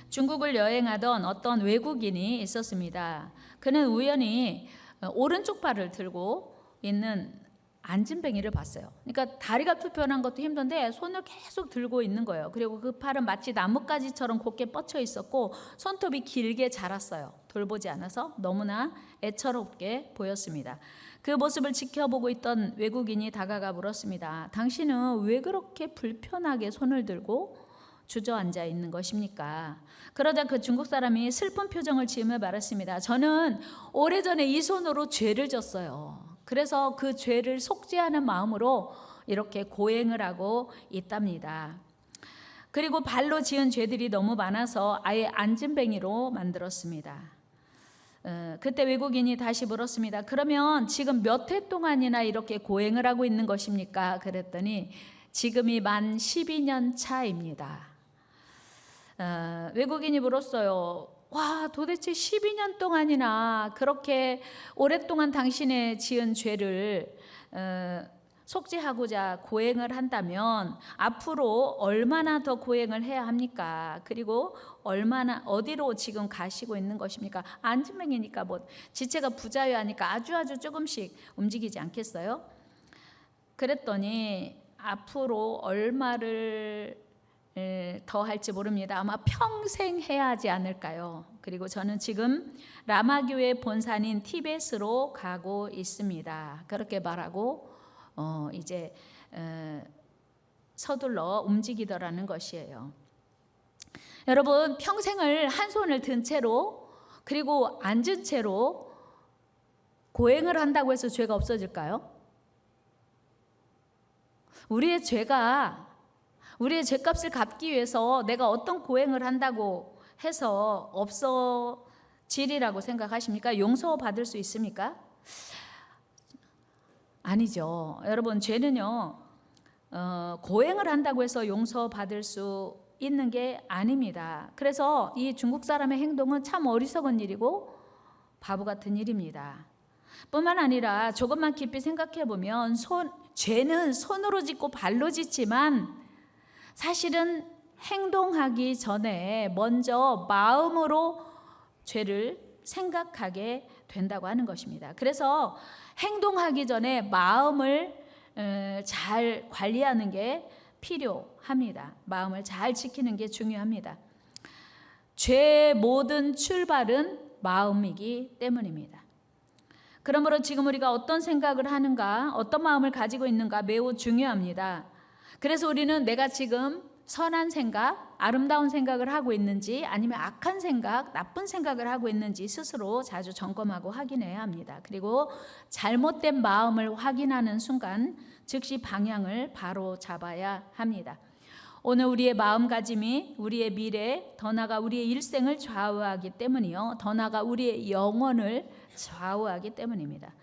중국을 여행하던 어떤 외국인이 있었습니다. 그는 우연히 오른쪽 발을 들고 있는 안진뱅이를 봤어요. 그러니까 다리가 불편한 것도 힘든데 손을 계속 들고 있는 거예요. 그리고 그 팔은 마치 나뭇가지처럼 곧게 뻗쳐 있었고 손톱이 길게 자랐어요. 돌보지 않아서 너무나 애처롭게 보였습니다. 그 모습을 지켜보고 있던 외국인이 다가가 물었습니다. 당신은 왜 그렇게 불편하게 손을 들고 주저앉아 있는 것입니까? 그러자 그 중국 사람이 슬픈 표정을 지으며 말했습니다. 저는 오래전에 이 손으로 죄를 졌어요. 그래서 그 죄를 속죄하는 마음으로 이렇게 고행을 하고 있답니다. 그리고 발로 지은 죄들이 너무 많아서 아예 안진뱅이로 만들었습니다. 그때 외국인이 다시 물었습니다. 그러면 지금 몇 해 동안이나 이렇게 고행을 하고 있는 것입니까? 그랬더니 지금이 만 12년 차입니다. 외국인이 물었어요. 와, 도대체 12년 동안이나 그렇게 오랫동안 당신의 지은 죄를 속죄하고자 고행을 한다면 앞으로 얼마나 더 고행을 해야 합니까? 그리고 얼마나 어디로 지금 가시고 있는 것입니까? 안진뱅이니까 뭐 지체가 부자유하니까 아주 조금씩 움직이지 않겠어요? 그랬더니 앞으로 얼마를 더 할지 모릅니다. 아마 평생 해야 하지 않을까요? 그리고 저는 지금 라마교의 본산인 티벳으로 가고 있습니다. 그렇게 말하고 이제 서둘러 움직이더라는 것이에요. 여러분, 평생을 한 손을 든 채로 그리고 앉은 채로 고행을 한다고 해서 죄가 없어질까요? 우리의 죄값을 갚기 위해서 내가 어떤 고행을 한다고 해서 없어지리라고 생각하십니까? 용서받을 수 있습니까? 아니죠. 여러분, 죄는요, 고행을 한다고 해서 용서받을 수 있는 게 아닙니다. 그래서 이 중국 사람의 행동은 참 어리석은 일이고 바보 같은 일입니다. 뿐만 아니라 조금만 깊이 생각해 보면 죄는 손으로 짓고 발로 짓지만 사실은 행동하기 전에 먼저 마음으로 죄를 생각하게 된다고 하는 것입니다. 그래서 행동하기 전에 마음을 잘 관리하는 게 필요합니다. 마음을 잘 지키는 게 중요합니다. 죄의 모든 출발은 마음이기 때문입니다. 그러므로 지금 우리가 어떤 생각을 하는가, 어떤 마음을 가지고 있는가 매우 중요합니다. 그래서 우리는 내가 지금 선한 생각, 아름다운 생각을 하고 있는지 아니면 악한 생각, 나쁜 생각을 하고 있는지 스스로 자주 점검하고 확인해야 합니다. 그리고 잘못된 마음을 확인하는 순간 즉시 방향을 바로 잡아야 합니다. 오늘 우리의 마음가짐이 우리의 미래, 더 나아가 우리의 일생을 좌우하기 때문이요, 더 나아가 우리의 영혼을 좌우하기 때문입니다.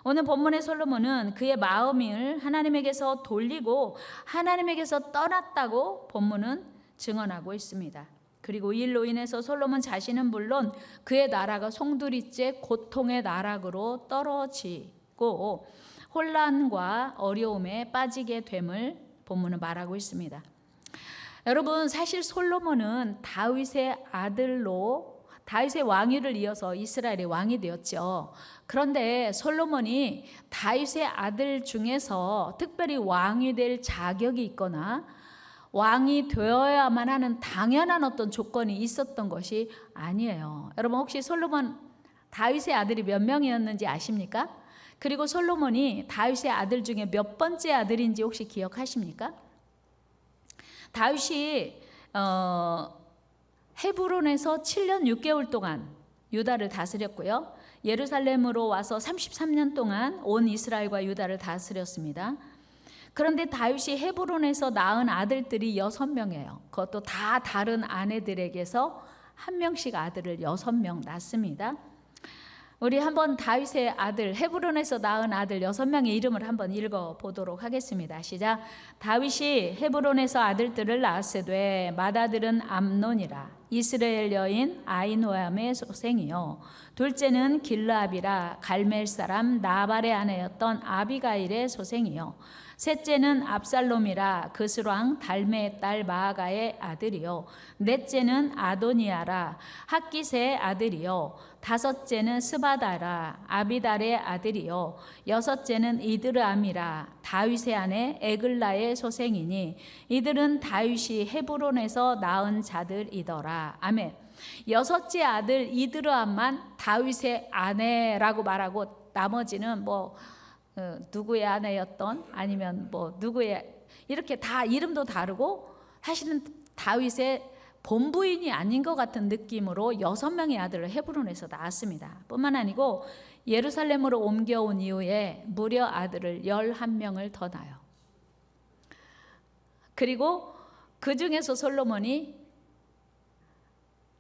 오늘 본문의 솔로몬은 그의 마음을 하나님에게서 돌리고 하나님에게서 떠났다고 본문은 증언하고 있습니다. 그리고 이 일로 인해서 솔로몬 자신은 물론 그의 나라가 송두리째 고통의 나락으로 떨어지고 혼란과 어려움에 빠지게 됨을 본문은 말하고 있습니다. 여러분, 사실 솔로몬은 다윗의 아들로 다윗의 왕위를 이어서 이스라엘의 왕이 되었죠. 그런데 솔로몬이 다윗의 아들 중에서 특별히 왕이 될 자격이 있거나 왕이 되어야만 하는 당연한 어떤 조건이 있었던 것이 아니에요. 여러분, 혹시 솔로몬 다윗의 아들이 몇 명이었는지 아십니까? 그리고 솔로몬이 다윗의 아들 중에 몇 번째 아들인지 혹시 기억하십니까? 다윗이 헤브론에서 7년 6개월 동안 유다를 다스렸고요. 예루살렘으로 와서 33년 동안 온 이스라엘과 유다를 다스렸습니다. 그런데 다윗이 헤브론에서 낳은 아들들이 6명이에요. 그것도 다 다른 아내들에게서 한 명씩 아들을 6명 낳습니다. 우리 한번 다윗의 아들, 헤브론에서 낳은 아들 6명의 이름을 한번 읽어보도록 하겠습니다. 시작. 다윗이 헤브론에서 아들들을 낳았으되 맏아들은 암논이라. 이스라엘 여인 아히노암의 소생이요 둘째는 길르압이라 갈멜 사람 나발의 아내였던 아비가일의 소생이요 셋째는 압살롬이라 그스왕 달메의 딸 마아가의 아들이요 넷째는 아도니아라 학깃의 아들이요 다섯째는 스바다라 아비달의 아들이요 여섯째는 이드르암이라 다윗의 아내 에글라의 소생이니 이들은 다윗이 헤브론에서 낳은 자들이더라. 아멘. 여섯째 아들 이드르암만 다윗의 아내라고 말하고 나머지는 누구의 아내였던 아니면 누구의 이렇게 다 이름도 다르고 사실은 다윗의 본부인이 아닌 것 같은 느낌으로 6명의 아들을 헤브론에서 낳았습니다. 뿐만 아니고 예루살렘으로 옮겨온 이후에 무려 아들을 11명을 더 낳아요. 그리고 그 중에서 솔로몬이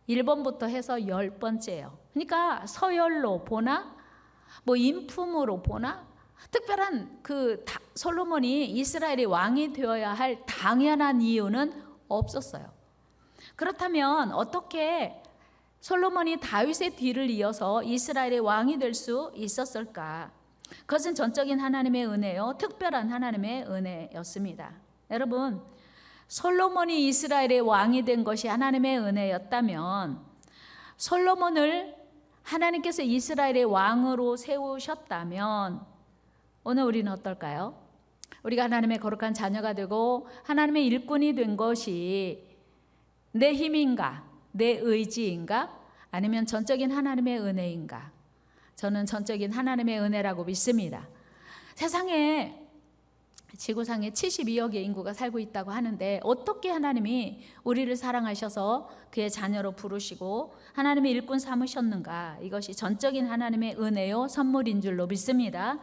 1번부터 해서 10번째예요. 그러니까 서열로 보나 인품으로 보나 특별한 솔로몬이 이스라엘의 왕이 되어야 할 당연한 이유는 없었어요. 그렇다면 어떻게 솔로몬이 다윗의 뒤를 이어서 이스라엘의 왕이 될 수 있었을까? 그것은 전적인 하나님의 은혜요, 특별한 하나님의 은혜였습니다. 여러분, 솔로몬이 이스라엘의 왕이 된 것이 하나님의 은혜였다면 솔로몬을 하나님께서 이스라엘의 왕으로 세우셨다면 오늘 우리는 어떨까요? 우리가 하나님의 거룩한 자녀가 되고 하나님의 일꾼이 된 것이 내 힘인가? 내 의지인가? 아니면 전적인 하나님의 은혜인가? 저는 전적인 하나님의 은혜라고 믿습니다. 세상에 지구상에 72억의 인구가 살고 있다고 하는데 어떻게 하나님이 우리를 사랑하셔서 그의 자녀로 부르시고 하나님의 일꾼 삼으셨는가? 이것이 전적인 하나님의 은혜요 선물인 줄로 믿습니다.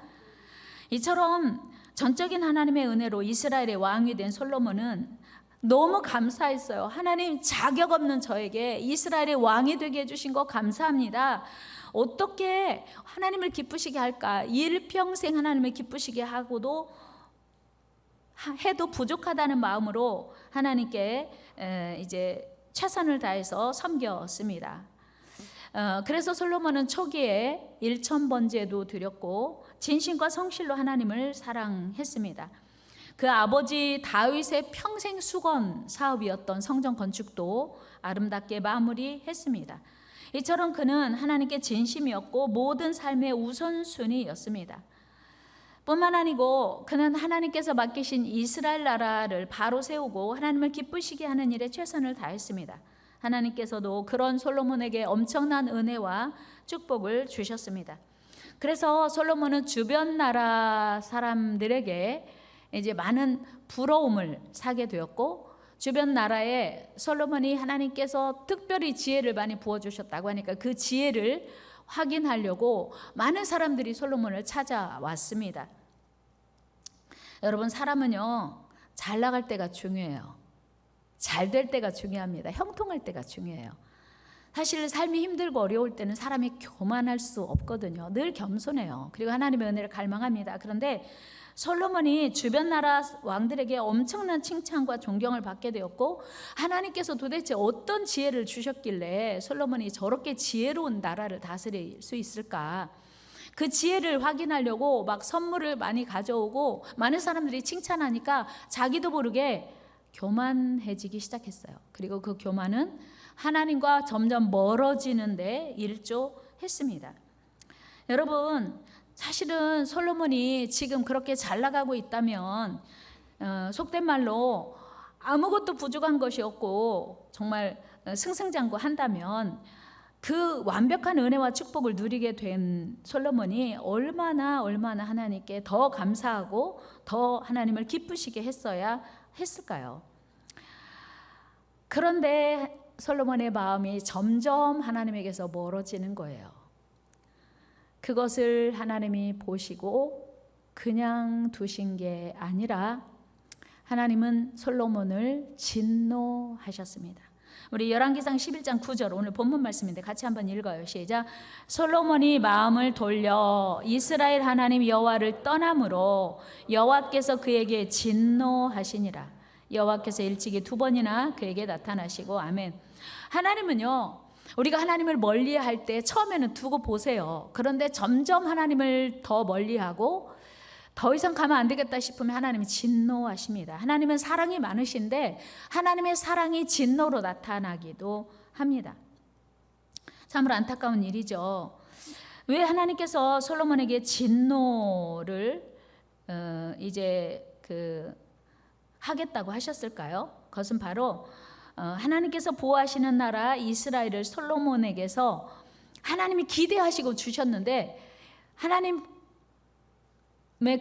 이처럼 전적인 하나님의 은혜로 이스라엘의 왕이 된 솔로몬은 너무 감사했어요. 하나님, 자격 없는 저에게 이스라엘의 왕이 되게 해주신 거 감사합니다. 어떻게 하나님을 기쁘시게 할까? 일평생 하나님을 기쁘시게 해도 부족하다는 마음으로 하나님께 이제 최선을 다해서 섬겼습니다. 그래서 솔로몬은 초기에 1000번제도 드렸고 진심과 성실로 하나님을 사랑했습니다. 그 아버지 다윗의 평생 수건 사업이었던 성전 건축도 아름답게 마무리했습니다. 이처럼 그는 하나님께 진심이었고 모든 삶의 우선순위였습니다. 뿐만 아니고 그는 하나님께서 맡기신 이스라엘 나라를 바로 세우고 하나님을 기쁘시게 하는 일에 최선을 다했습니다. 하나님께서도 그런 솔로몬에게 엄청난 은혜와 축복을 주셨습니다. 그래서 솔로몬은 주변 나라 사람들에게 이제 많은 부러움을 사게 되었고 주변 나라에 솔로몬이 하나님께서 특별히 지혜를 많이 부어주셨다고 하니까 그 지혜를 확인하려고 많은 사람들이 솔로몬을 찾아왔습니다. 여러분, 사람은요 잘 나갈 때가 중요해요. 잘 될 때가 중요합니다. 형통할 때가 중요해요. 사실 삶이 힘들고 어려울 때는 사람이 교만할 수 없거든요. 늘 겸손해요. 그리고 하나님의 은혜를 갈망합니다. 그런데 솔로몬이 주변 나라 왕들에게 엄청난 칭찬과 존경을 받게 되었고 하나님께서 도대체 어떤 지혜를 주셨길래 솔로몬이 저렇게 지혜로운 나라를 다스릴 수 있을까? 그 지혜를 확인하려고 막 선물을 많이 가져오고 많은 사람들이 칭찬하니까 자기도 모르게 교만해지기 시작했어요. 그리고 그 교만은 하나님과 점점 멀어지는데 일조했습니다. 여러분, 사실은 솔로몬이 지금 그렇게 잘 나가고 있다면 속된 말로 아무것도 부족한 것이 없고 정말 승승장구한다면 그 완벽한 은혜와 축복을 누리게 된 솔로몬이 얼마나 하나님께 더 감사하고 더 하나님을 기쁘시게 했어야 했을까요? 그런데 솔로몬의 마음이 점점 하나님에게서 멀어지는 거예요. 그것을 하나님이 보시고 그냥 두신 게 아니라 하나님은 솔로몬을 진노하셨습니다. 우리 열왕기상 11장 9절 오늘 본문 말씀인데 같이 한번 읽어요. 시작. 솔로몬이 마음을 돌려 이스라엘 하나님 여호와를 떠남으로 여호와께서 그에게 진노하시니라. 여호와께서 일찍이 2번이나 그에게 나타나시고. 아멘. 하나님은요, 우리가 하나님을 멀리할 때 처음에는 두고 보세요. 그런데 점점 하나님을 더 멀리하고 더 이상 가면 안 되겠다 싶으면 하나님이 진노하십니다. 하나님은 사랑이 많으신데 하나님의 사랑이 진노로 나타나기도 합니다. 참으로 안타까운 일이죠. 왜 하나님께서 솔로몬에게 진노를 하겠다고 하셨을까요? 그것은 바로 하나님께서 보호하시는 나라 이스라엘을 솔로몬에게서 하나님이 기대하시고 주셨는데 하나님의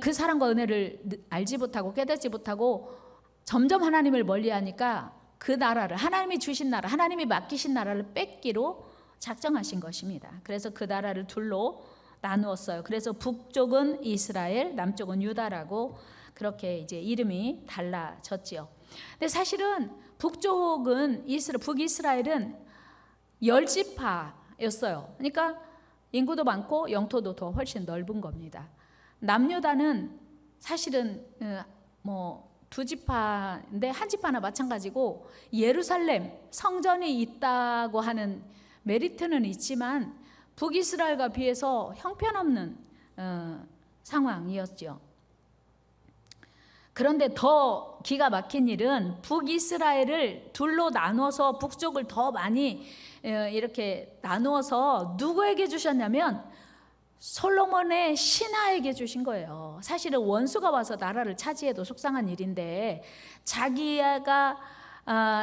그 사랑과 은혜를 알지 못하고 깨닫지 못하고 점점 하나님을 멀리하니까 그 나라를, 하나님이 주신 나라, 하나님이 맡기신 나라를 뺏기로 작정하신 것입니다. 그래서 그 나라를 둘로 나누었어요. 그래서 북쪽은 이스라엘, 남쪽은 유다라고 그렇게 이제 이름이 달라졌지요. 근데 사실은 북이스라엘은 10지파였어요. 그러니까 인구도 많고 영토도 더 훨씬 넓은 겁니다. 남유다는 사실은 2지파인데 한 지파나 마찬가지고 예루살렘 성전이 있다고 하는 메리트는 있지만 북이스라엘과 비해서 형편없는 상황이었죠. 그런데 더 기가 막힌 일은 북이스라엘을 둘로 나눠서 북쪽을 더 많이 이렇게 나누어서 누구에게 주셨냐면 솔로몬의 신하에게 주신 거예요. 사실은 원수가 와서 나라를 차지해도 속상한 일인데 자기가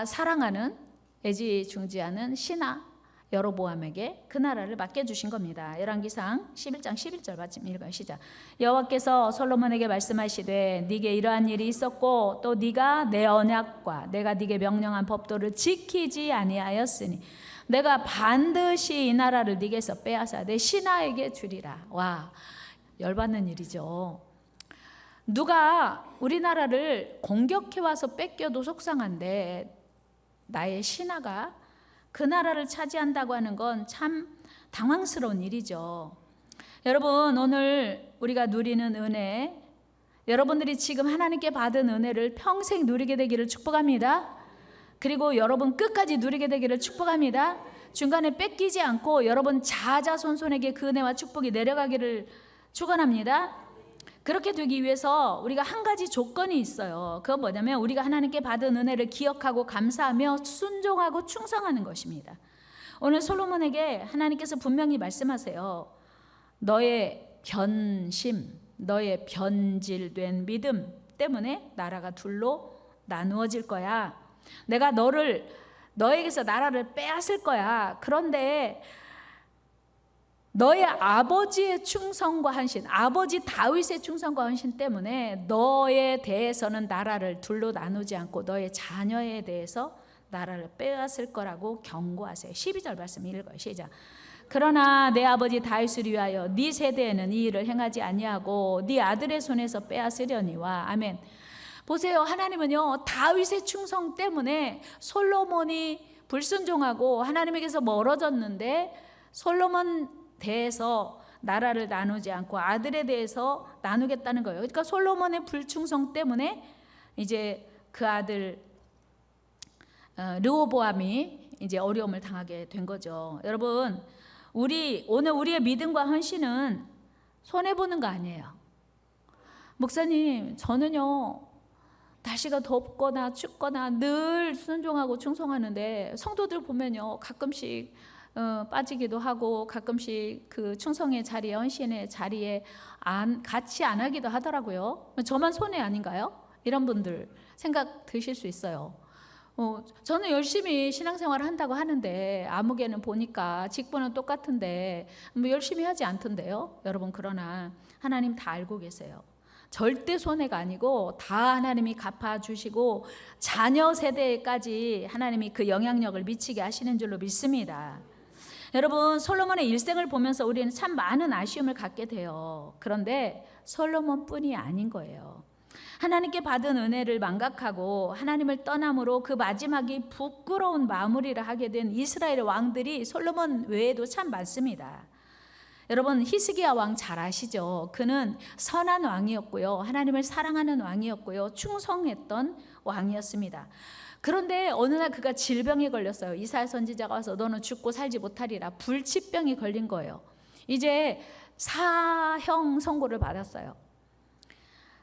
사랑하는 애지중지하는 신하 여로보암에게 그 나라를 맡겨주신 겁니다. 열왕기상 11장 11절 같이 읽어요. 시작. 여호와께서 솔로몬에게 말씀하시되 네게 이러한 일이 있었고 또 네가 내 언약과 내가 네게 명령한 법도를 지키지 아니하였으니 내가 반드시 이 나라를 네게서 빼앗아 내 신하에게 주리라. 와, 열받는 일이죠. 누가 우리나라를 공격해 와서 뺏겨도 속상한데 나의 신하가 그 나라를 차지한다고 하는 건 참 당황스러운 일이죠. 여러분, 오늘 우리가 누리는 은혜, 여러분들이 지금 하나님께 받은 은혜를 평생 누리게 되기를 축복합니다. 그리고 여러분 끝까지 누리게 되기를 축복합니다. 중간에 뺏기지 않고 여러분 자자손손에게 그 은혜와 축복이 내려가기를 축원합니다. 그렇게 되기 위해서 우리가 한 가지 조건이 있어요. 그건 뭐냐면 우리가 하나님께 받은 은혜를 기억하고 감사하며 순종하고 충성하는 것입니다. 오늘 솔로몬에게 하나님께서 분명히 말씀하세요. 너의 변심, 너의 변질된 믿음 때문에 나라가 둘로 나누어질 거야. 내가 너에게서 나라를 빼앗을 거야. 그런데 너의 아버지의 충성과 헌신, 아버지 다윗의 충성과 헌신 때문에 너에 대해서는 나라를 둘로 나누지 않고 너의 자녀에 대해서 나라를 빼앗을 거라고 경고하세요. 12절 말씀 읽어요. 시작. 그러나 내 아버지 다윗을 위하여 네 세대에는 이 일을 행하지 아니하고 네 아들의 손에서 빼앗으려니와. 아멘. 보세요. 하나님은요, 다윗의 충성 때문에 솔로몬이 불순종하고 하나님에게서 멀어졌는데 솔로몬 대해서 나라를 나누지 않고 아들에 대해서 나누겠다는 거예요. 그러니까 솔로몬의 불충성 때문에 이제 그 아들 르호보암이 이제 어려움을 당하게 된 거죠. 여러분, 오늘 우리의 믿음과 헌신은 손해 보는 거 아니에요. 목사님, 저는요 날씨가 덥거나 춥거나 늘 순종하고 충성하는데 성도들 보면요 가끔씩 빠지기도 하고 가끔씩 그 충성의 자리에, 헌신의 자리에 같이 안 하기도 하더라고요. 저만 손해 아닌가요? 이런 분들 생각 드실 수 있어요. 저는 열심히 신앙생활을 한다고 하는데 아무개는 보니까 직분은 똑같은데 열심히 하지 않던데요. 여러분, 그러나 하나님 다 알고 계세요. 절대 손해가 아니고 다 하나님이 갚아주시고 자녀 세대까지 하나님이 그 영향력을 미치게 하시는 줄로 믿습니다. 여러분, 솔로몬의 일생을 보면서 우리는 참 많은 아쉬움을 갖게 돼요. 그런데 솔로몬뿐이 아닌 거예요. 하나님께 받은 은혜를 망각하고 하나님을 떠남으로 그 마지막이 부끄러운 마무리를 하게 된 이스라엘 왕들이 솔로몬 외에도 참 많습니다. 여러분 히스기야 왕 잘 아시죠? 그는 선한 왕이었고요. 하나님을 사랑하는 왕이었고요. 충성했던 왕이었습니다. 그런데 어느 날 그가 질병에 걸렸어요. 이사야 선지자가 와서 너는 죽고 살지 못하리라. 불치병이 걸린 거예요. 이제 사형 선고를 받았어요.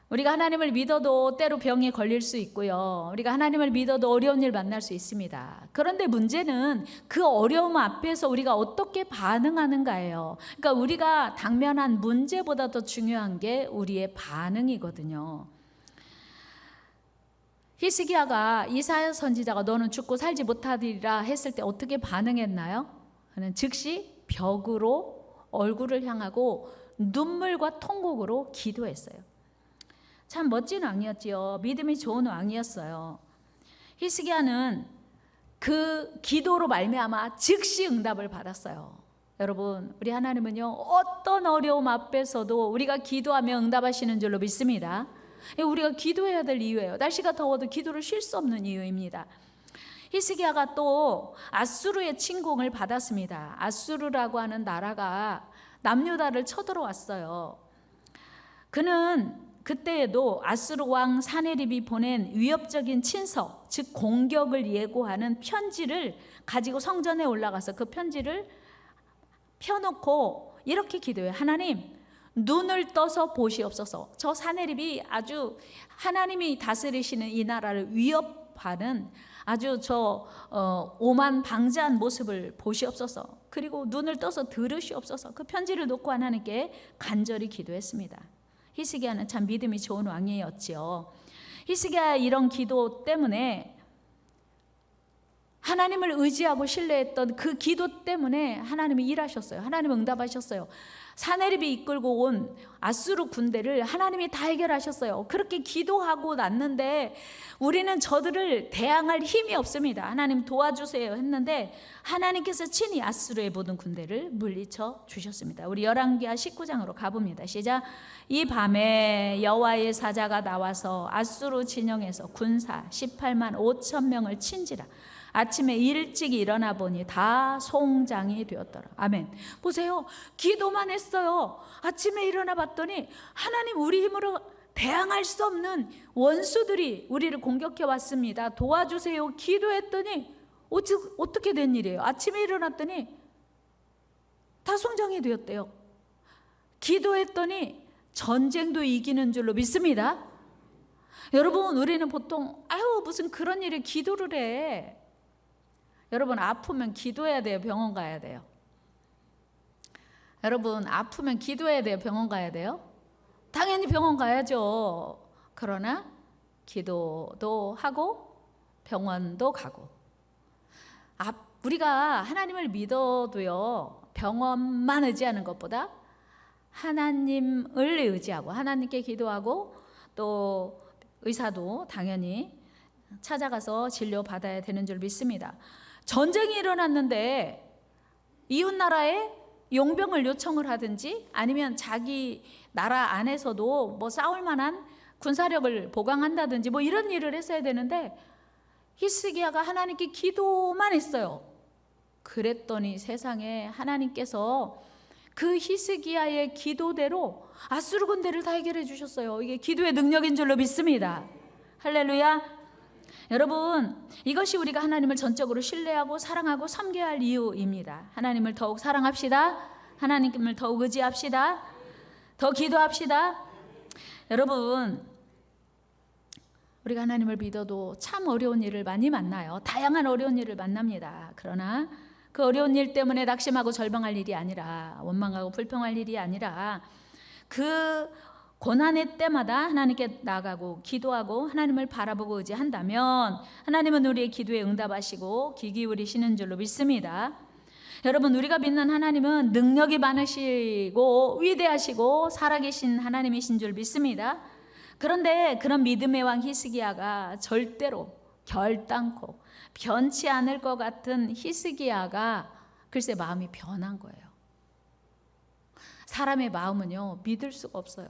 우리가 하나님을 믿어도 때로 병에 걸릴 수 있고요. 우리가 하나님을 믿어도 어려운 일 만날 수 있습니다. 그런데 문제는 그 어려움 앞에서 우리가 어떻게 반응하는가예요. 그러니까 우리가 당면한 문제보다 더 중요한 게 우리의 반응이거든요. 히스기야가 이사야 선지자가 너는 죽고 살지 못하리라 했을 때 어떻게 반응했나요? 그는 즉시 벽으로 얼굴을 향하고 눈물과 통곡으로 기도했어요. 참 멋진 왕이었지요. 믿음이 좋은 왕이었어요. 히스기야는 그 기도로 말미암아 즉시 응답을 받았어요. 여러분, 우리 하나님은요, 어떤 어려움 앞에서도 우리가 기도하며 응답하시는 줄로 믿습니다. 우리가 기도해야 될 이유예요. 날씨가 더워도 기도를 쉴 수 없는 이유입니다. 히스기야가 또 아수르의 침공을 받았습니다. 아수르라고 하는 나라가 남유다를 쳐들어왔어요. 그는 그때에도 아수르 왕 사네립이 보낸 위협적인 친서, 즉 공격을 예고하는 편지를 가지고 성전에 올라가서 그 편지를 펴놓고 이렇게 기도해요. 하나님, 눈을 떠서 보시옵소서. 저 사네립이 아주 하나님이 다스리시는 이 나라를 위협하는 아주 오만 방자한 모습을 보시옵소서. 그리고 눈을 떠서 들으시옵소서. 그 편지를 놓고 하나님께 간절히 기도했습니다. 히스기야는 참 믿음이 좋은 왕이었지요. 히스기야의 이런 기도 때문에 하나님을 의지하고 신뢰했던 그 기도 때문에 하나님이 일하셨어요. 하나님이 응답하셨어요. 사네립이 이끌고 온 아수르 군대를 하나님이 다 해결하셨어요. 그렇게 기도하고 났는데 우리는 저들을 대항할 힘이 없습니다. 하나님 도와주세요 했는데 하나님께서 친히 아수르의 모든 군대를 물리쳐 주셨습니다. 우리 열왕기하 19장으로 가봅니다. 시작. 이 밤에 여호와의 사자가 나와서 아수르 진영에서 군사 18만 5천 명을 친지라. 아침에 일찍 일어나 보니 다 송장이 되었더라. 아멘. 보세요. 기도만 했어요. 아침에 일어나 봤더니 하나님 우리 힘으로 대항할 수 없는 원수들이 우리를 공격해 왔습니다. 도와주세요. 기도했더니 어떻게 된 일이에요? 아침에 일어났더니 다 송장이 되었대요. 기도했더니 전쟁도 이기는 줄로 믿습니다. 여러분, 우리는 보통 무슨 그런 일에 기도를 해. 여러분, 아프면 기도해야 돼요? 병원 가야 돼요? 여러분, 아프면 기도해야 돼요? 병원 가야 돼요? 당연히 병원 가야죠. 그러나 기도도 하고 병원도 가고. 우리가 하나님을 믿어도요, 병원만 의지하는 것보다 하나님을 의지하고 하나님께 기도하고 또 의사도 당연히 찾아가서 진료받아야 되는 줄 믿습니다. 전쟁이 일어났는데 이웃 나라에 용병을 요청을 하든지 아니면 자기 나라 안에서도 싸울 만한 군사력을 보강한다든지 이런 일을 했어야 되는데 히스기야가 하나님께 기도만 했어요. 그랬더니 세상에 하나님께서 그 히스기야의 기도대로 아수르 군대를 다 해결해 주셨어요. 이게 기도의 능력인 줄로 믿습니다. 할렐루야. 여러분, 이것이 우리가 하나님을 전적으로 신뢰하고 사랑하고 섬겨야 할 이유입니다. 하나님을 더욱 사랑합시다. 하나님을 더욱 의지합시다. 더 기도합시다. 여러분, 우리가 하나님을 믿어도 참 어려운 일을 많이 만나요. 다양한 어려운 일을 만납니다. 그러나 그 어려운 일 때문에 낙심하고 절망할 일이 아니라, 원망하고 불평할 일이 아니라 그 고난의 때마다 하나님께 나아가고 기도하고 하나님을 바라보고 의지한다면 하나님은 우리의 기도에 응답하시고 귀 기울이시는 줄로 믿습니다. 여러분, 우리가 믿는 하나님은 능력이 많으시고 위대하시고 살아계신 하나님이신 줄 믿습니다. 그런데 그런 믿음의 왕 히스기야가 절대로 결단코 변치 않을 것 같은 히스기야가 글쎄 마음이 변한 거예요. 사람의 마음은요, 믿을 수가 없어요.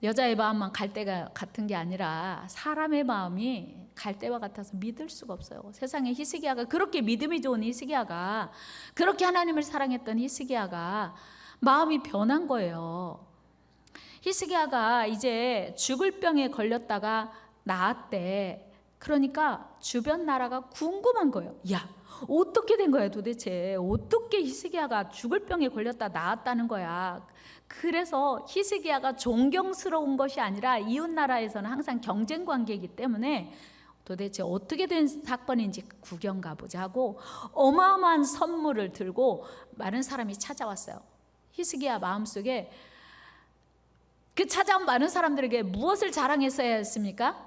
여자의 마음만 갈대가 같은 게 아니라 사람의 마음이 갈대와 같아서 믿을 수가 없어요. 세상에 히스기야가 그렇게 믿음이 좋은 히스기야가, 그렇게 하나님을 사랑했던 히스기야가 마음이 변한 거예요. 히스기야가 이제 죽을 병에 걸렸다가 나았대. 그러니까 주변 나라가 궁금한 거예요. 야, 어떻게 된 거야 도대체? 어떻게 히스기야가 죽을 병에 걸렸다 나았다는 거야? 그래서 히스기야가 존경스러운 것이 아니라 이웃 나라에서는 항상 경쟁 관계이기 때문에 도대체 어떻게 된 사건인지 구경 가보자 하고 어마어마한 선물을 들고 많은 사람이 찾아왔어요. 히스기야 마음속에 그 찾아온 많은 사람들에게 무엇을 자랑했어야 했습니까?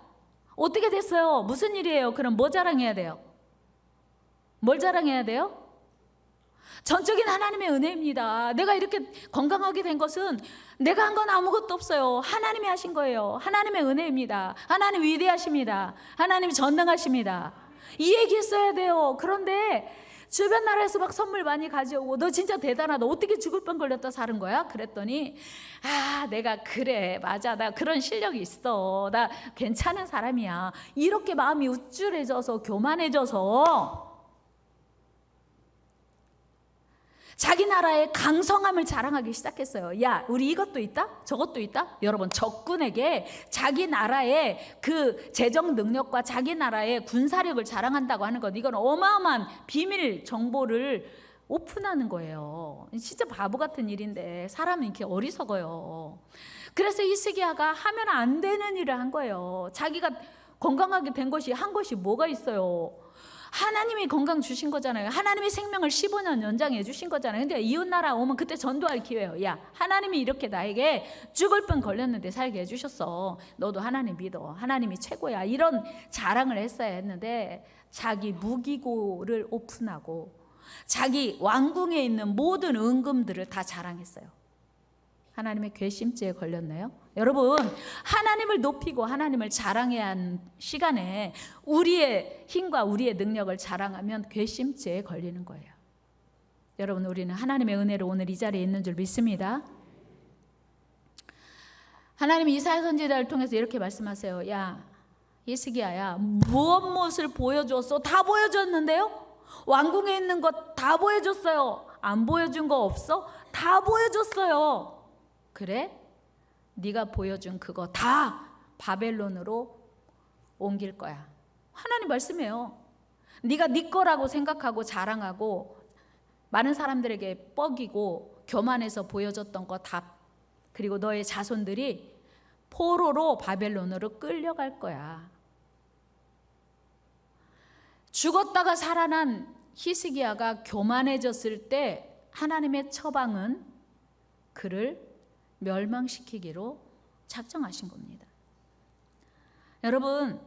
어떻게 됐어요? 무슨 일이에요? 그럼 뭐 자랑해야 돼요? 뭘 자랑해야 돼요? 전적인 하나님의 은혜입니다. 내가 이렇게 건강하게 된 것은 내가 한 건 아무것도 없어요. 하나님이 하신 거예요. 하나님의 은혜입니다. 하나님 위대하십니다. 하나님 전능하십니다. 이 얘기 했어야 돼요. 그런데 주변 나라에서 막 선물 많이 가져오고 너 진짜 대단하다. 어떻게 죽을 뻔 걸렸다 사는 거야? 그랬더니 내가 그래 맞아 나 그런 실력이 있어. 나 괜찮은 사람이야. 이렇게 마음이 우쭐해져서 교만해져서 자기 나라의 강성함을 자랑하기 시작했어요. 야, 우리 이것도 있다? 저것도 있다? 여러분, 적군에게 자기 나라의 그 재정 능력과 자기 나라의 군사력을 자랑한다고 하는 건 이건 어마어마한 비밀 정보를 오픈하는 거예요. 진짜 바보 같은 일인데 사람은 이렇게 어리석어요. 그래서 히스기야가 하면 안 되는 일을 한 거예요. 자기가 건강하게 된 것이 한 것이 뭐가 있어요? 하나님이 건강 주신 거잖아요. 하나님이 생명을 15년 연장해 주신 거잖아요. 근데 이웃나라 오면 그때 전도할 기회예요. 야, 하나님이 이렇게 나에게 죽을 뻔 걸렸는데 살게 해주셨어. 너도 하나님 믿어. 하나님이 최고야. 이런 자랑을 했어야 했는데 자기 무기고를 오픈하고 자기 왕궁에 있는 모든 은금들을 다 자랑했어요. 하나님의 괘씸죄에 걸렸나요? 여러분, 하나님을 높이고 하나님을 자랑해야 하는 시간에 우리의 힘과 우리의 능력을 자랑하면 괘씸죄에 걸리는 거예요. 여러분, 우리는 하나님의 은혜로 오늘 이 자리에 있는 줄 믿습니다. 하나님이 이사야 선지자를 통해서 이렇게 말씀하세요. 야, 히스기야야, 무엇을 보여줬어? 다 보여줬는데요? 왕궁에 있는 것 다 보여줬어요. 안 보여준 거 없어? 다 보여줬어요. 그래? 네가 보여준 그거 다 바벨론으로 옮길 거야. 하나님 말씀해요. 네가 네 거라고 생각하고 자랑하고 많은 사람들에게 뻐기고 교만해서 보여줬던 거 다, 그리고 너의 자손들이 포로로 바벨론으로 끌려갈 거야. 죽었다가 살아난 히스기야가 교만해졌을 때 하나님의 처방은 그를 멸망시키기로 작정하신 겁니다. 여러분,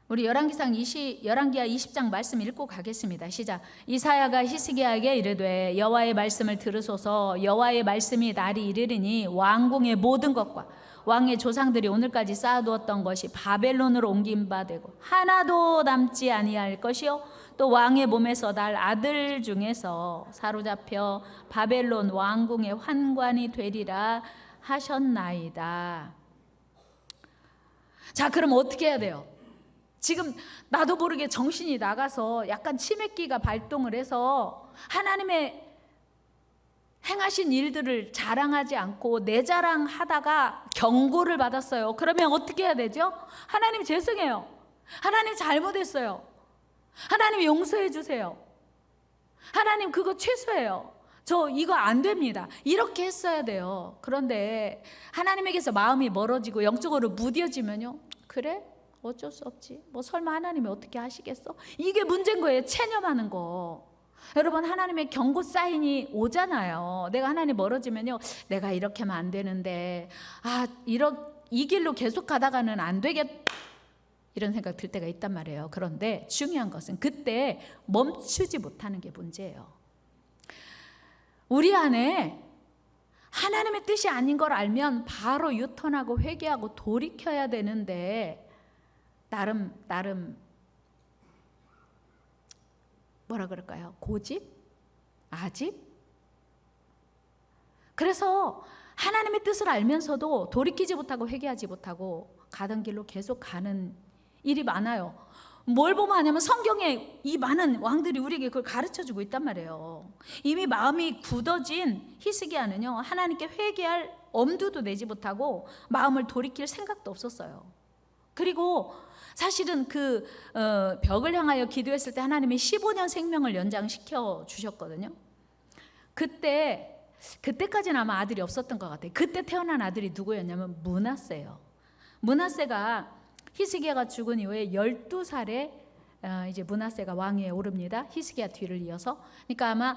우리 열왕기하 20장 말씀 읽고 가겠습니다. 시작. 이사야가 히스기야에게 이르되 여호와의 말씀을 들으소서. 여호와의 말씀이 날이 이르리니 왕궁의 모든 것과 왕의 조상들이 오늘까지 쌓아두었던 것이 바벨론으로 옮긴 바 되고 하나도 남지 아니할 것이요 또 왕의 몸에서 날 아들 중에서 사로잡혀 바벨론 왕궁의 환관이 되리라 하셨나이다. 자, 그럼 어떻게 해야 돼요? 지금 나도 모르게 정신이 나가서 약간 치매기가 발동을 해서 하나님의 행하신 일들을 자랑하지 않고 내 자랑하다가 경고를 받았어요. 그러면 어떻게 해야 되죠? 하나님 죄송해요. 하나님 잘못했어요. 하나님 용서해 주세요. 하나님 그거 최소예요. 저 이거 안 됩니다. 이렇게 했어야 돼요. 그런데 하나님에게서 마음이 멀어지고 영적으로 무뎌지면요. 그래? 어쩔 수 없지. 뭐 설마 하나님이 어떻게 하시겠어? 이게 문제인 거예요. 체념하는 거. 여러분, 하나님의 경고 사인이 오잖아요. 내가 하나님 멀어지면요. 내가 이렇게 하면 안 되는데 이 길로 계속 가다가는 안 되겠 이런 생각 들 때가 있단 말이에요. 그런데 중요한 것은 그때 멈추지 못하는 게 문제예요. 우리 안에 하나님의 뜻이 아닌 걸 알면 바로 유턴하고 회개하고 돌이켜야 되는데 나름 뭐라 그럴까요? 고집? 아집? 그래서 하나님의 뜻을 알면서도 돌이키지 못하고 회개하지 못하고 가던 길로 계속 가는 일이 많아요. 뭘 보면 하냐면 성경에 이 많은 왕들이 우리에게 그걸 가르쳐주고 있단 말이에요. 이미 마음이 굳어진 히스기야는요, 하나님께 회개할 엄두도 내지 못하고 마음을 돌이킬 생각도 없었어요. 그리고 사실은 그 벽을 향하여 기도했을 때 하나님이 15년 생명을 연장시켜 주셨거든요. 그때까지는 아마 아들이 없었던 것 같아요. 그때 태어난 아들이 누구였냐면 므낫세예요. 므낫세가 히스기야가 죽은 이후에 12살에 이제 므낫세가 왕위에 오릅니다. 히스기야 뒤를 이어서. 그러니까 아마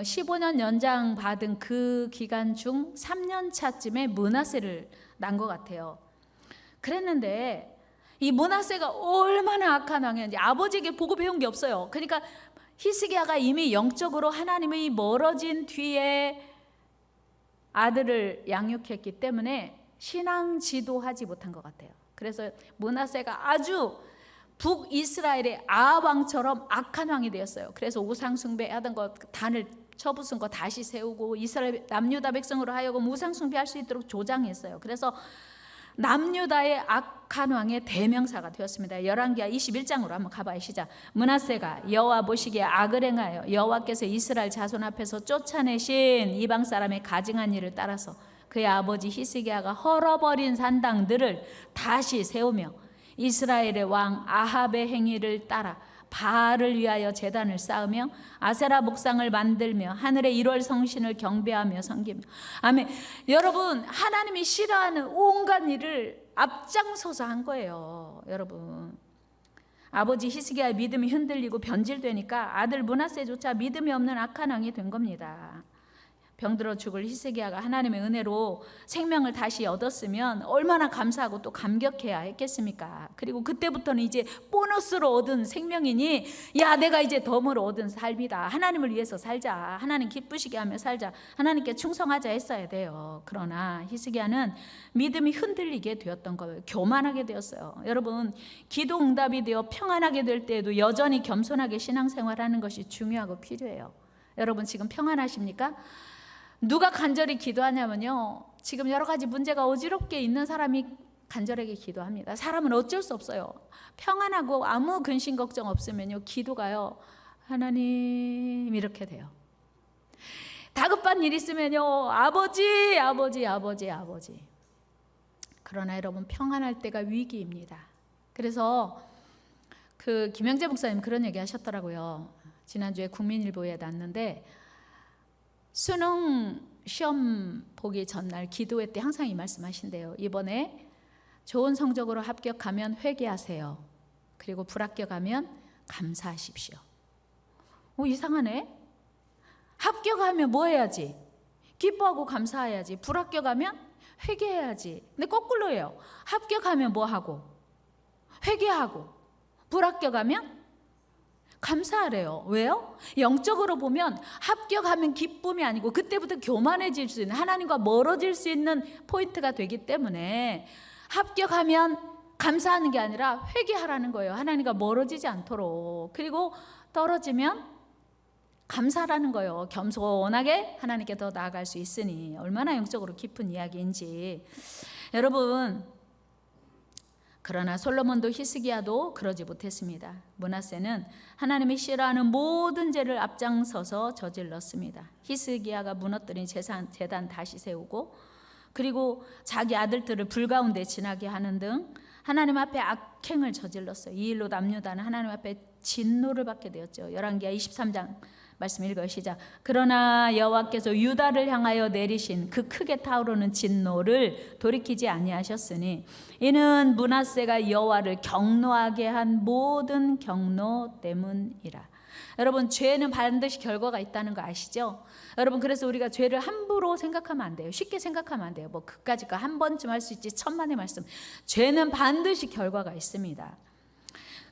15년 연장 받은 그 기간 중 3년 차쯤에 므낫세를 낳은 것 같아요. 그랬는데 이 므낫세가 얼마나 악한 왕이었는지 아버지에게 보고 배운 게 없어요. 그러니까 히스기야가 이미 영적으로 하나님의 멀어진 뒤에 아들을 양육했기 때문에 신앙 지도하지 못한 것 같아요. 그래서 므낫세가 아주 북이스라엘의 아합 왕처럼 악한 왕이 되었어요. 그래서 우상 숭배하던 것, 단을 쳐부순 거 다시 세우고 이스라엘 남유다 백성으로 하여금 우상 숭배할 수 있도록 조장했어요. 그래서 남유다의 악한 왕의 대명사가 되었습니다. 열왕기하 21장으로 한번 가봐요. 시작. 므낫세가 여호와 보시기에 악을 행하여 여호와께서 이스라엘 자손 앞에서 쫓아내신 이방 사람의 가증한 일을 따라서 그의 아버지 히스기야가 헐어버린 산당들을 다시 세우며 이스라엘의 왕 아합의 행위를 따라 바알을 위하여 제단을 쌓으며 아세라 목상을 만들며 하늘의 1월 성신을 경배하며 섬기며. 아멘. 여러분, 하나님이 싫어하는 온갖 일을 앞장서서 한 거예요. 여러분, 아버지 히스기야의 믿음이 흔들리고 변질되니까 아들 므낫세조차 믿음이 없는 악한 왕이 된 겁니다. 병들어 죽을 히스기야가 하나님의 은혜로 생명을 다시 얻었으면 얼마나 감사하고 또 감격해야 했겠습니까? 그리고 그때부터는 이제 보너스로 얻은 생명이니, 야, 내가 이제 덤으로 얻은 삶이다. 하나님을 위해서 살자. 하나님 기쁘시게 하며 살자. 하나님께 충성하자 했어야 돼요. 그러나 히스기야는 믿음이 흔들리게 되었던 거예요. 교만하게 되었어요. 여러분, 기도 응답이 되어 평안하게 될 때에도 여전히 겸손하게 신앙생활하는 것이 중요하고 필요해요. 여러분, 지금 평안하십니까? 누가 간절히 기도하냐면요, 지금 여러 가지 문제가 어지럽게 있는 사람이 간절하게 기도합니다. 사람은 어쩔 수 없어요. 평안하고 아무 근심 걱정 없으면요, 기도가요, 하나님 이렇게 돼요. 다급한 일 있으면요, 아버지 아버지 아버지 아버지. 그러나 여러분, 평안할 때가 위기입니다. 그래서 그 김영재 목사님 그런 얘기 하셨더라고요. 지난주에 국민일보에 났는데, 수능 시험 보기 전날 기도회 때 항상 이 말씀 하신대요. 이번에 좋은 성적으로 합격하면 회개하세요. 그리고 불합격하면 감사하십시오. 이상하네. 합격하면 뭐 해야지? 기뻐하고 감사해야지. 불합격하면 회개해야지. 근데 거꾸로예요. 합격하면 뭐 하고? 회개하고. 불합격하면 감사하래요. 왜요? 영적으로 보면 합격하면 기쁨이 아니고 그때부터 교만해질 수 있는, 하나님과 멀어질 수 있는 포인트가 되기 때문에 합격하면 감사하는 게 아니라 회개하라는 거예요. 하나님과 멀어지지 않도록. 그리고 떨어지면 감사라는 거예요. 겸손하게 하나님께 더 나아갈 수 있으니. 얼마나 영적으로 깊은 이야기인지. 여러분, 그러나 솔로몬도 히스기야도 그러지 못했습니다. 므낫세는 하나님이 싫어하는 모든 죄를 앞장서서 저질렀습니다. 히스기야가 무너뜨린 제단 다시 세우고, 그리고 자기 아들들을 불 가운데 지나게 하는 등 하나님 앞에 악행을 저질렀어요. 이 일로 남유다는 하나님 앞에 진노를 받게 되었죠. 열왕기하 23장 말씀 읽어요. 시작. 그러나 여호와께서 유다를 향하여 내리신 그 크게 타오르는 진노를 돌이키지 아니하셨으니 이는 므낫세가 여호와를 경노하게 한 모든 경노 때문이라. 여러분, 죄는 반드시 결과가 있다는 거 아시죠? 여러분, 그래서 우리가 죄를 함부로 생각하면 안 돼요. 쉽게 생각하면 안 돼요. 뭐 그까짓 거 한 번쯤 할 수 있지 천만의 말씀. 죄는 반드시 결과가 있습니다.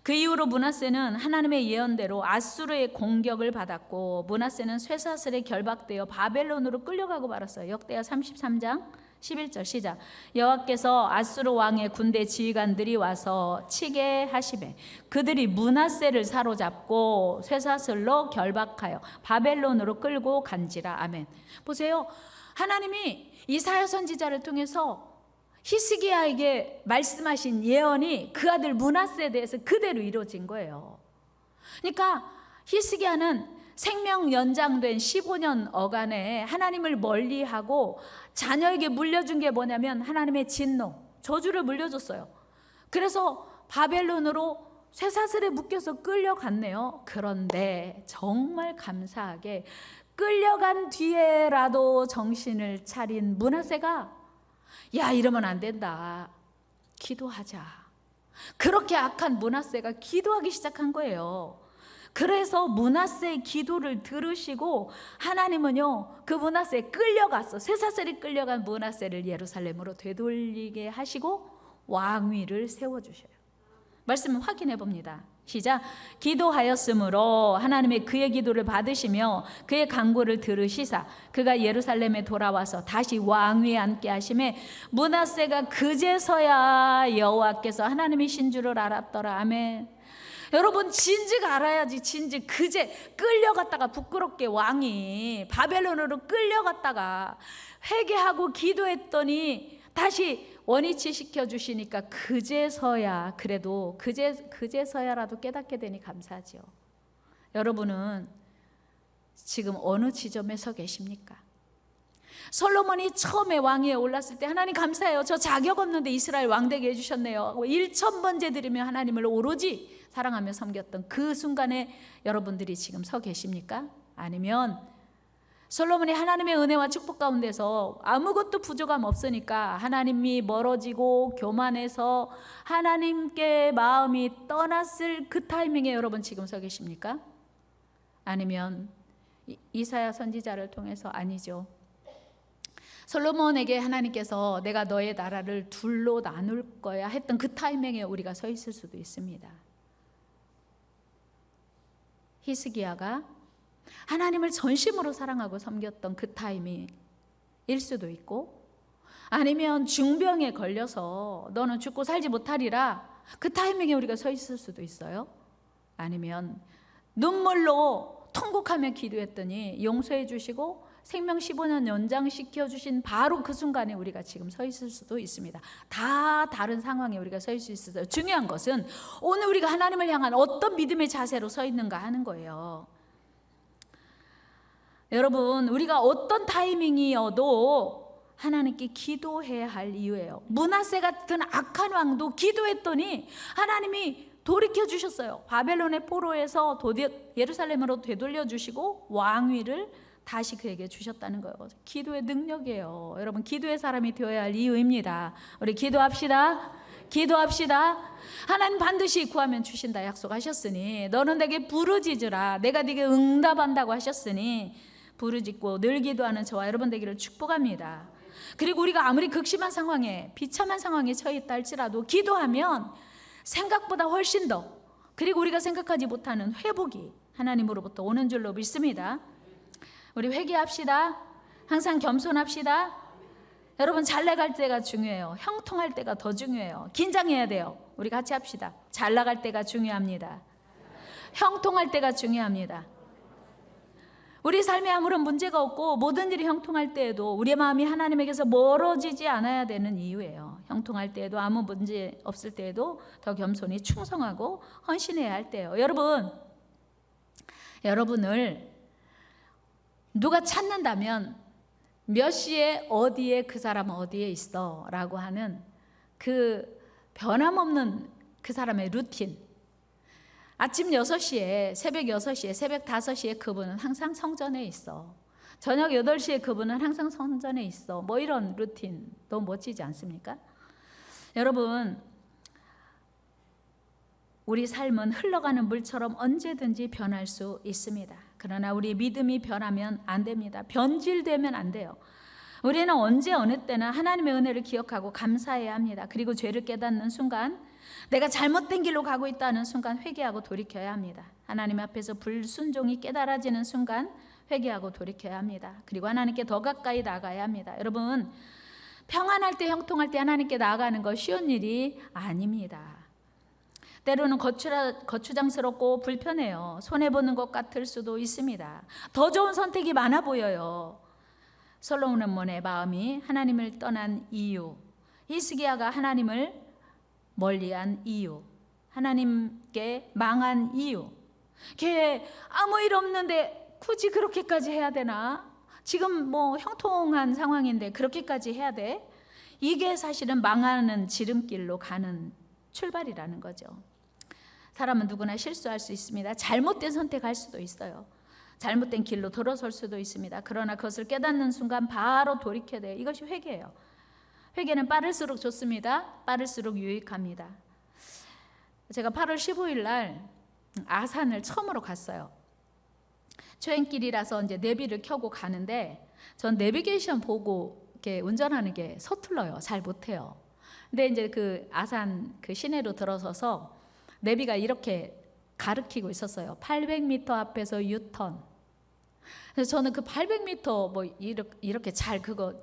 그 이후로 므낫세는 하나님의 예언대로 아수르의 공격을 받았고, 므낫세는 쇠사슬에 결박되어 바벨론으로 끌려가고 말았어요. 역대하 33장 11절 시작. 여호와께서 아수르 왕의 군대 지휘관들이 와서 치게 하시매 그들이 므낫세를 사로잡고 쇠사슬로 결박하여 바벨론으로 끌고 간지라. 아멘. 보세요. 하나님이 이사야 선지자를 통해서 히스기야에게 말씀하신 예언이 그 아들 므낫세에 대해서 그대로 이루어진 거예요. 그러니까 히스기야는 생명 연장된 15년 어간에 하나님을 멀리하고 자녀에게 물려준 게 뭐냐면 하나님의 진노, 저주를 물려줬어요. 그래서 바벨론으로 쇠사슬에 묶여서 끌려갔네요. 그런데 정말 감사하게 끌려간 뒤에라도 정신을 차린 므낫세가 야, 이러면 안 된다. 기도하자. 그렇게 악한 므낫세가 기도하기 시작한 거예요. 그래서 므낫세의 기도를 들으시고 하나님은요, 그 므낫세에 끌려갔어. 쇠사슬이 끌려간 므낫세를 예루살렘으로 되돌리게 하시고 왕위를 세워주셔요. 말씀을 확인해 봅니다. 시작. 기도하였으므로 하나님의 그의 기도를 받으시며 그의 간구를 들으시사 그가 예루살렘에 돌아와서 다시 왕위에 앉게 하심에 므낫세가 그제서야 여호와께서 하나님이신 줄을 알았더라. 아멘. 여러분, 진즉 알아야지. 진즉 그제 끌려갔다가 부끄럽게 왕이 바벨론으로 끌려갔다가 회개하고 기도했더니 다시 원위치 시켜주시니까 그제서야, 그래도 그제서야라도 깨닫게 되니 감사하죠. 여러분은 지금 어느 지점에 서 계십니까? 솔로몬이 처음에 왕위에 올랐을 때 하나님 감사해요. 저 자격 없는데 이스라엘 왕 되게 해주셨네요. 1,000번째 드리며 하나님을 오로지 사랑하며 섬겼던 그 순간에 여러분들이 지금 서 계십니까? 아니면 솔로몬이 하나님의 은혜와 축복 가운데서 아무것도 부족함 없으니까 하나님이 멀어지고 교만해서 하나님께 마음이 떠났을 그 타이밍에 여러분 지금 서 계십니까? 아니면 이사야 선지자를 통해서 아니죠. 솔로몬에게 하나님께서 내가 너의 나라를 둘로 나눌 거야 했던 그 타이밍에 우리가 서 있을 수도 있습니다. 히스기야가 하나님을 전심으로 사랑하고 섬겼던 그 타이밍일 수도 있고, 아니면 중병에 걸려서 너는 죽고 살지 못하리라 그 타이밍에 우리가 서 있을 수도 있어요. 아니면 눈물로 통곡하며 기도했더니 용서해 주시고 생명 15년 연장시켜 주신 바로 그 순간에 우리가 지금 서 있을 수도 있습니다. 다 다른 상황에 우리가 서 있을 수 있어요. 중요한 것은 오늘 우리가 하나님을 향한 어떤 믿음의 자세로 서 있는가 하는 거예요. 여러분, 우리가 어떤 타이밍이어도 하나님께 기도해야 할 이유예요. 므낫세 같은 악한 왕도 기도했더니 하나님이 돌이켜 주셨어요. 바벨론의 포로에서 예루살렘으로 되돌려 주시고 왕위를 다시 그에게 주셨다는 거예요. 기도의 능력이에요. 여러분, 기도의 사람이 되어야 할 이유입니다. 우리 기도합시다. 기도합시다. 하나님 반드시 구하면 주신다 약속하셨으니 너는 내게 부르짖으라. 내가 네게 응답한다고 하셨으니 부르짖고 늘 기도하는 저와 여러분 되기를 축복합니다. 그리고 우리가 아무리 극심한 상황에 비참한 상황에 처해 있다 할지라도 기도하면 생각보다 훨씬 더, 그리고 우리가 생각하지 못하는 회복이 하나님으로부터 오는 줄로 믿습니다. 우리 회개합시다. 항상 겸손합시다. 여러분, 잘 나갈 때가 중요해요. 형통할 때가 더 중요해요. 긴장해야 돼요. 우리 같이 합시다. 잘 나갈 때가 중요합니다. 형통할 때가 중요합니다. 우리 삶에 아무런 문제가 없고 모든 일이 형통할 때에도 우리의 마음이 하나님에게서 멀어지지 않아야 되는 이유예요. 형통할 때에도 아무 문제 없을 때에도 더 겸손히 충성하고 헌신해야 할 때예요. 여러분을 누가 찾는다면 몇 시에 어디에 그 사람은 어디에 있어 라고 하는 그 변함없는 그 사람의 루틴, 아침 6시에, 새벽 6시에, 새벽 5시에 그분은 항상 성전에 있어. 저녁 8시에 그분은 항상 성전에 있어. 뭐 이런 루틴 너무 멋지지 않습니까? 여러분, 우리 삶은 흘러가는 물처럼 언제든지 변할 수 있습니다. 그러나 우리 믿음이 변하면 안 됩니다. 변질되면 안 돼요. 우리는 언제 어느 때나 하나님의 은혜를 기억하고 감사해야 합니다. 그리고 죄를 깨닫는 순간, 내가 잘못된 길로 가고 있다는 순간 회개하고 돌이켜야 합니다. 하나님 앞에서 불순종이 깨달아지는 순간 회개하고 돌이켜야 합니다. 그리고 하나님께 더 가까이 나가야 합니다. 여러분, 평안할 때, 형통할 때 하나님께 나아가는 거 쉬운 일이 아닙니다. 때로는 거추장스럽고 불편해요. 손해보는 것 같을 수도 있습니다. 더 좋은 선택이 많아 보여요. 솔로몬의 마음이 하나님을 떠난 이유, 히스기야가 하나님을 멀리한 이유, 하나님께 망한 이유, 걔 아무 일 없는데 굳이 그렇게까지 해야 되나? 지금 뭐 형통한 상황인데 그렇게까지 해야 돼? 이게 사실은 망하는 지름길로 가는 출발이라는 거죠. 사람은 누구나 실수할 수 있습니다. 잘못된 선택할 수도 있어요. 잘못된 길로 돌아설 수도 있습니다. 그러나 그것을 깨닫는 순간 바로 돌이켜야 돼요. 이것이 회개예요. 회개는 빠를수록 좋습니다. 빠를수록 유익합니다. 제가 8월 15일 날 아산을 처음으로 갔어요. 초행길이라서 이제 내비를 켜고 가는데 전 내비게이션 보고 이렇게 운전하는 게 서툴러요. 잘 못해요. 근데 이제 그 아산 그 시내로 들어서서 내비가 이렇게 가르치고 있었어요. 800m 앞에서 유턴. 그래서 저는 그 800m 뭐 이렇게 잘 그거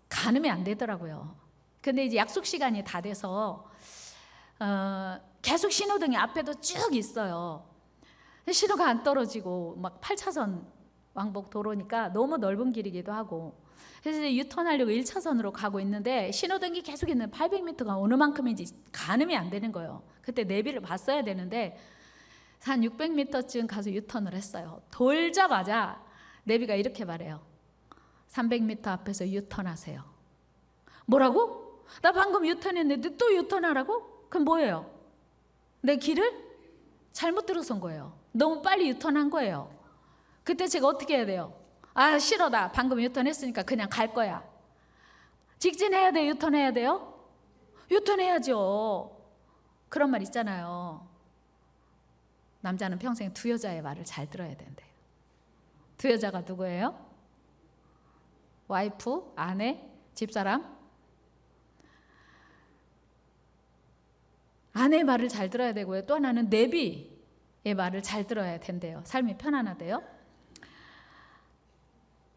가늠이 안 되더라고요. 근데 이제 약속 시간이 다 돼서 계속 신호등이 앞에도 쭉 있어요. 신호가 안 떨어지고 막 8차선 왕복 도로니까 너무 넓은 길이기도 하고, 그래서 이제 유턴하려고 1차선으로 가고 있는데 신호등이 계속 있는 800m가 어느 만큼인지 가늠이 안 되는 거예요. 그때 내비를 봤어야 되는데 한 600m쯤 가서 유턴을 했어요. 돌자마자 내비가 이렇게 말해요. 300m 앞에서 유턴하세요. 뭐라고? 나 방금 유턴했는데 또 유턴하라고? 그럼 뭐예요? 내 길을 잘못 들어선 거예요. 너무 빨리 유턴한 거예요. 그때 제가 어떻게 해야 돼요? 아, 싫어. 나 방금 유턴했으니까 그냥 갈 거야. 직진해야 돼요? 유턴해야 돼요? 유턴해야죠. 그런 말 있잖아요. 남자는 평생 두 여자의 말을 잘 들어야 된대요. 두 여자가 누구예요? 와이프, 아내, 집사람? 아내의 말을 잘 들어야 되고요. 또 하나는 내비의 말을 잘 들어야 된대요. 삶이 편안하대요.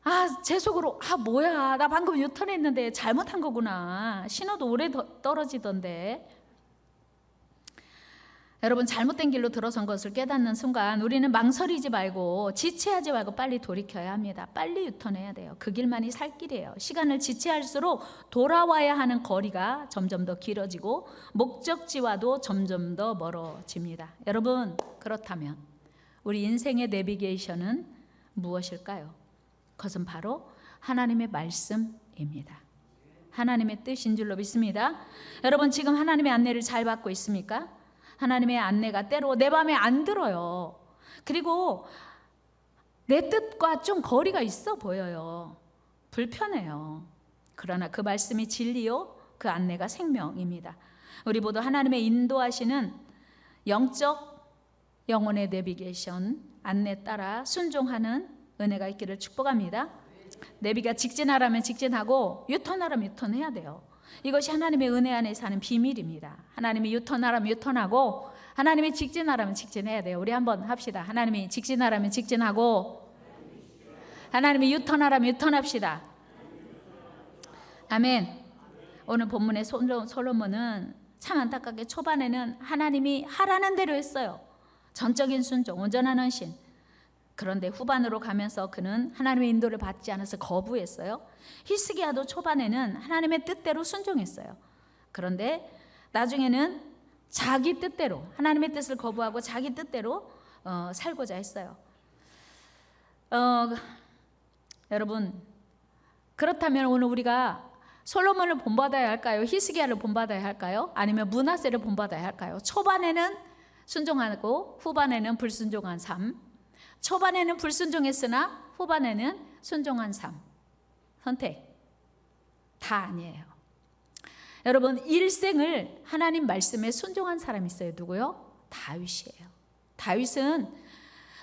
아, 제 속으로 뭐야, 나 방금 유턴했는데 잘못한 거구나. 신호도 오래 떨어지던데. 여러분, 잘못된 길로 들어선 것을 깨닫는 순간 우리는 망설이지 말고 지체하지 말고 빨리 돌이켜야 합니다. 빨리 유턴해야 돼요. 그 길만이 살 길이에요. 시간을 지체할수록 돌아와야 하는 거리가 점점 더 길어지고 목적지와도 점점 더 멀어집니다. 여러분, 그렇다면 우리 인생의 내비게이션은 무엇일까요? 그것은 바로 하나님의 말씀입니다. 하나님의 뜻인 줄로 믿습니다. 여러분, 지금 하나님의 안내를 잘 받고 있습니까? 하나님의 안내가 때로 내 맘에 안 들어요. 그리고 내 뜻과 좀 거리가 있어 보여요. 불편해요. 그러나 그 말씀이 진리요, 그 안내가 생명입니다. 우리 모두 하나님의 인도하시는 영적 영혼의 내비게이션 안내 따라 순종하는 은혜가 있기를 축복합니다. 내비가 직진하라면 직진하고 유턴하라면 유턴해야 돼요. 이것이 하나님의 은혜 안에 사는 비밀입니다. 하나님이 유턴하라면 유턴하고 하나님이 직진하라면 직진해야 돼요. 우리 한번 합시다. 하나님이 직진하라면 직진하고 하나님이 유턴하라면 유턴합시다. 아멘. 오늘 본문의 솔로몬은 참 안타깝게 초반에는 하나님이 하라는 대로 했어요. 전적인 순종, 온전한 헌신. 그런데 후반으로 가면서 그는 하나님의 인도를 받지 않아서 거부했어요. 히스기야도 초반에는 하나님의 뜻대로 순종했어요. 그런데 나중에는 자기 뜻대로, 하나님의 뜻을 거부하고 자기 뜻대로 살고자 했어요. 여러분, 그렇다면 오늘 우리가 솔로몬을 본받아야 할까요? 히스기야를 본받아야 할까요? 아니면 므낫세를 본받아야 할까요? 초반에는 순종하고 후반에는 불순종한 삶. 초반에는 불순종했으나 후반에는 순종한 삶. 선택 다 아니에요. 여러분, 일생을 하나님 말씀에 순종한 사람이 있어요. 누구요? 다윗이에요. 다윗은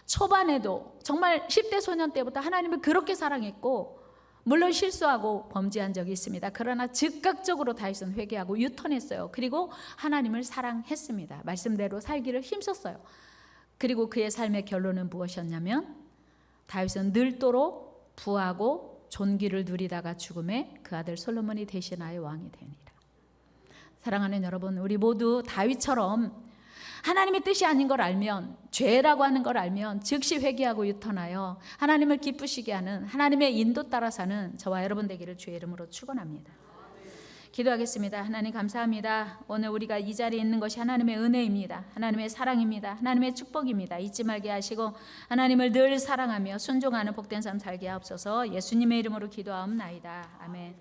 초반에도 정말 10대 소년 때부터 하나님을 그렇게 사랑했고, 물론 실수하고 범죄한 적이 있습니다. 그러나 즉각적으로 다윗은 회개하고 유턴했어요. 그리고 하나님을 사랑했습니다. 말씀대로 살기를 힘썼어요. 그리고 그의 삶의 결론은 무엇이었냐면 다윗은 늘도록 부하고 존귀를 누리다가 죽음에 그 아들 솔로몬이 대신하여 왕이 되니라. 사랑하는 여러분, 우리 모두 다윗처럼 하나님의 뜻이 아닌 걸 알면, 죄라고 하는 걸 알면 즉시 회개하고 유턴하여 하나님을 기쁘시게 하는, 하나님의 인도 따라 사는 저와 여러분 되기를 주의 이름으로 축원합니다. 기도하겠습니다. 하나님 감사합니다. 오늘 우리가 이 자리에 있는 것이 하나님의 은혜입니다. 하나님의 사랑입니다. 하나님의 축복입니다. 잊지 말게 하시고 하나님을 늘 사랑하며 순종하는 복된 삶 살게 하옵소서. 예수님의 이름으로 기도하옵나이다. 아멘.